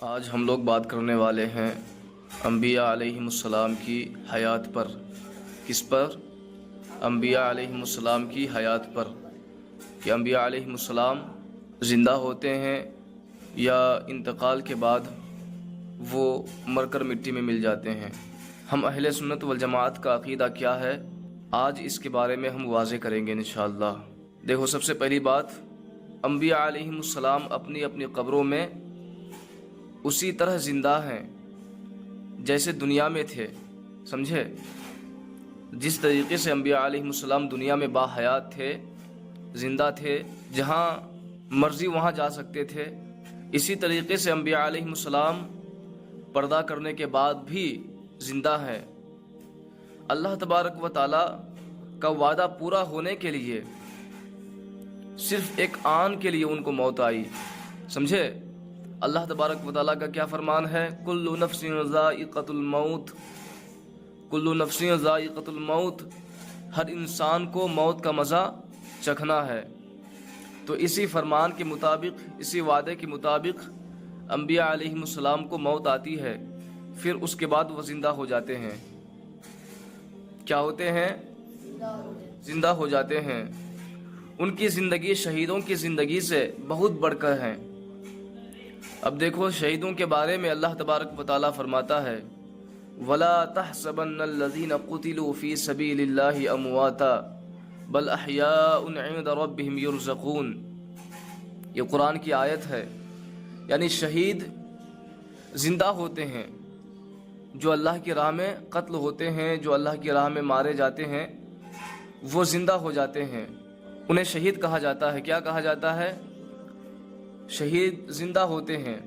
آج ہم لوگ بات کرنے والے ہیں انبیاء علیہم السلام کی حیات پر۔ کس پر؟ انبیاء علیہم السلام کی حیات پر، کہ انبیاء علیہم السلام زندہ ہوتے ہیں یا انتقال کے بعد وہ مر کر مٹی میں مل جاتے ہیں۔ ہم اہل سنت والجماعت کا عقیدہ کیا ہے، آج اس کے بارے میں ہم واضح کریں گے انشاءاللہ۔ دیکھو، سب سے پہلی بات، انبیاء علیہم السلام اپنی اپنی قبروں میں اسی طرح زندہ ہیں جیسے دنیا میں تھے، سمجھے؟ جس طریقے سے انبیاء علیہم السلام دنیا میں باحیات تھے، زندہ تھے، جہاں مرضی وہاں جا سکتے تھے، اسی طریقے سے انبیاء علیہم السلام پردہ کرنے کے بعد بھی زندہ ہیں۔ اللہ تبارک و تعالی کا وعدہ پورا ہونے کے لیے صرف ایک آن کے لیے ان کو موت آئی، سمجھے؟ اللہ تبارک و تعالیٰ کا کیا فرمان ہے؟ کل نفس ذائقۃ الموت، کل نفس ذائقۃ الموت، ہر انسان کو موت کا مزہ چکھنا ہے۔ تو اسی فرمان کے مطابق، اسی وعدے کے مطابق انبیاء علیہم السلام کو موت آتی ہے، پھر اس کے بعد وہ زندہ ہو جاتے ہیں۔ کیا ہوتے ہیں؟ زندہ ہو جاتے ہیں۔ ان کی زندگی شہیدوں کی زندگی سے بہت بڑھ کر ہے۔ اب دیکھو، شہیدوں کے بارے میں اللہ تبارک و تعالیٰ فرماتا ہے وَلَا تَحْسَبَنَّ الَّذِينَ قُتِلُوا فِي سَبِيلِ اللَّهِ أَمْوَاتًا بَلْ أَحْيَاءٌ عِندَ رَبِّهِمْ يُرْزَقُونَ۔ یہ قرآن کی آیت ہے، یعنی شہید زندہ ہوتے ہیں، جو اللہ کی راہ میں قتل ہوتے ہیں، جو اللہ کی راہ میں مارے جاتے ہیں، وہ زندہ ہو جاتے ہیں، انہیں شہید کہا جاتا ہے۔ کیا کہا جاتا ہے؟ شہید زندہ ہوتے ہیں۔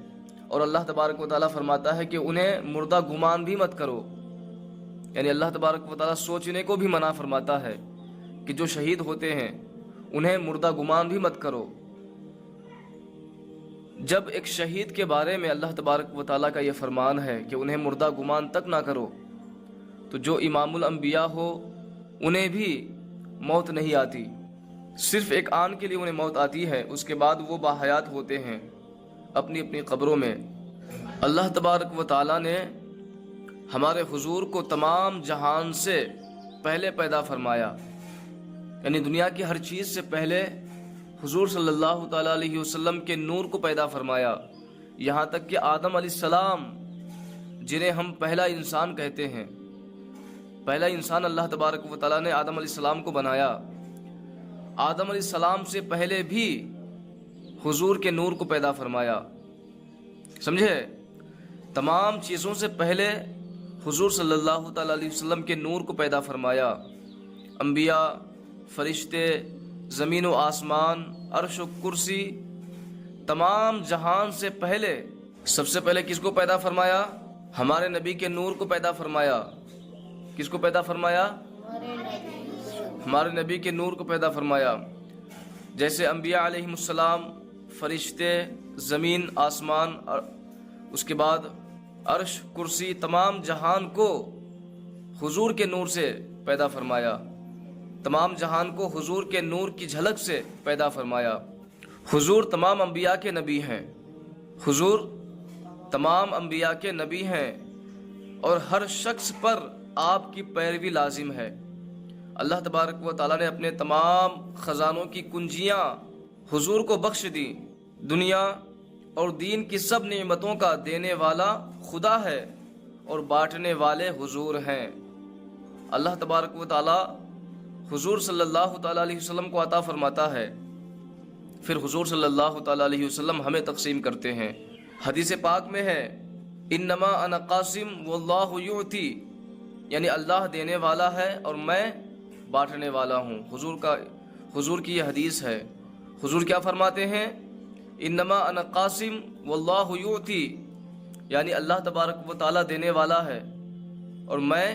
اور اللہ تبارک و تعالیٰ فرماتا ہے کہ انہیں مردہ گمان بھی مت کرو، یعنی اللہ تبارک و تعالیٰ سوچنے کو بھی منع فرماتا ہے کہ جو شہید ہوتے ہیں انہیں مردہ گمان بھی مت کرو۔ جب ایک شہید کے بارے میں اللہ تبارک و تعالیٰ کا یہ فرمان ہے کہ انہیں مردہ گمان تک نہ کرو، تو جو امام الانبیاء ہو انہیں بھی موت نہیں آتی، صرف ایک آن کے لیے انہیں موت آتی ہے، اس کے بعد وہ باحیات ہوتے ہیں اپنی اپنی قبروں میں۔ اللہ تبارک و تعالیٰ نے ہمارے حضور کو تمام جہان سے پہلے پیدا فرمایا، یعنی دنیا کی ہر چیز سے پہلے حضور صلی اللہ تعالیٰ علیہ وسلم کے نور کو پیدا فرمایا، یہاں تک کہ آدم علیہ السلام، جنہیں ہم پہلا انسان کہتے ہیں، پہلا انسان اللہ تبارک و تعالیٰ نے آدم علیہ السلام کو بنایا۔ آدم علیہ السلام سے پہلے بھی حضور کے نور کو پیدا فرمایا، سمجھے؟ تمام چیزوں سے پہلے حضور صلی اللہ تعالیٰ علیہ وسلم کے نور کو پیدا فرمایا۔ انبیاء، فرشتے، زمین و آسمان، عرش و کرسی، تمام جہان سے پہلے سب سے پہلے کس کو پیدا فرمایا؟ ہمارے نبی کے نور کو پیدا فرمایا۔ کس کو پیدا فرمایا؟ ہمارے نبی کے نور کو پیدا فرمایا۔ جیسے انبیاء علیہم السلام، فرشتے، زمین، آسمان، اور اس کے بعد عرش، کرسی، تمام جہان کو حضور کے نور سے پیدا فرمایا، تمام جہان کو حضور کے نور کی جھلک سے پیدا فرمایا۔ حضور تمام انبیاء کے نبی ہیں، حضور تمام انبیاء کے نبی ہیں، اور ہر شخص پر آپ کی پیروی لازم ہے۔ اللہ تبارک و تعالیٰ نے اپنے تمام خزانوں کی کنجیاں حضور کو بخش دی۔ دنیا اور دین کی سب نعمتوں کا دینے والا خدا ہے اور بانٹنے والے حضور ہیں۔ اللہ تبارک و تعالیٰ حضور صلی اللہ تعالیٰ علیہ وسلم کو عطا فرماتا ہے، پھر حضور صلی اللہ تعالیٰ علیہ وسلم ہمیں تقسیم کرتے ہیں۔ حدیث پاک میں ہے انما انا قاسم واللہ یعطی، یعنی اللہ دینے والا ہے اور میں بانٹنے والا ہوں۔ حضور کی یہ حدیث ہے۔ حضور کیا فرماتے ہیں؟ انما انا قاسم واللہ یعطی، یعنی اللہ تبارک و تعالیٰ دینے والا ہے اور میں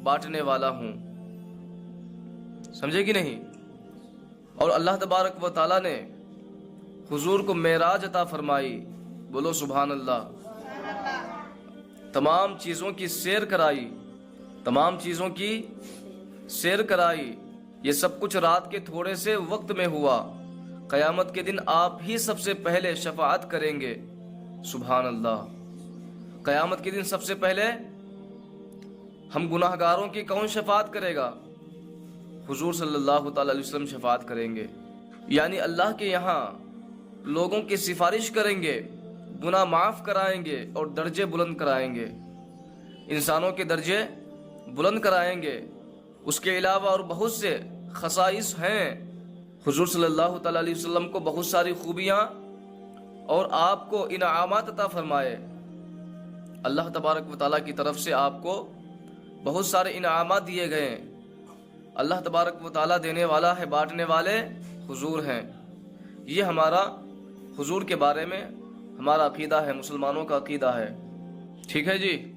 بانٹنے والا ہوں، سمجھے کہ نہیں؟ اور اللہ تبارک و تعالیٰ نے حضور کو معراج عطا فرمائی، بولو سبحان اللہ۔ تمام چیزوں کی سیر کرائی، تمام چیزوں کی سیر کرائی، یہ سب کچھ رات کے تھوڑے سے وقت میں ہوا۔ قیامت کے دن آپ ہی سب سے پہلے شفاعت کریں گے، سبحان اللہ۔ قیامت کے دن سب سے پہلے ہم گناہگاروں کی کون شفاعت کرے گا؟ حضور صلی اللہ تعالی علیہ وسلم شفاعت کریں گے، یعنی اللہ کے یہاں لوگوں کی سفارش کریں گے، گناہ معاف کرائیں گے اور درجے بلند کرائیں گے، انسانوں کے درجے بلند کرائیں گے۔ اس کے علاوہ اور بہت سے خصائص ہیں۔ حضور صلی اللہ تعالی علیہ وسلم کو بہت ساری خوبیاں اور آپ کو انعامات عطا فرمائے۔ اللہ تبارک و تعالیٰ کی طرف سے آپ کو بہت سارے انعامات دیے گئے ہیں۔ اللہ تبارک و تعالیٰ دینے والا ہے، بانٹنے والے حضور ہیں۔ یہ ہمارا حضور کے بارے میں ہمارا عقیدہ ہے، مسلمانوں کا عقیدہ ہے۔ ٹھیک ہے جی۔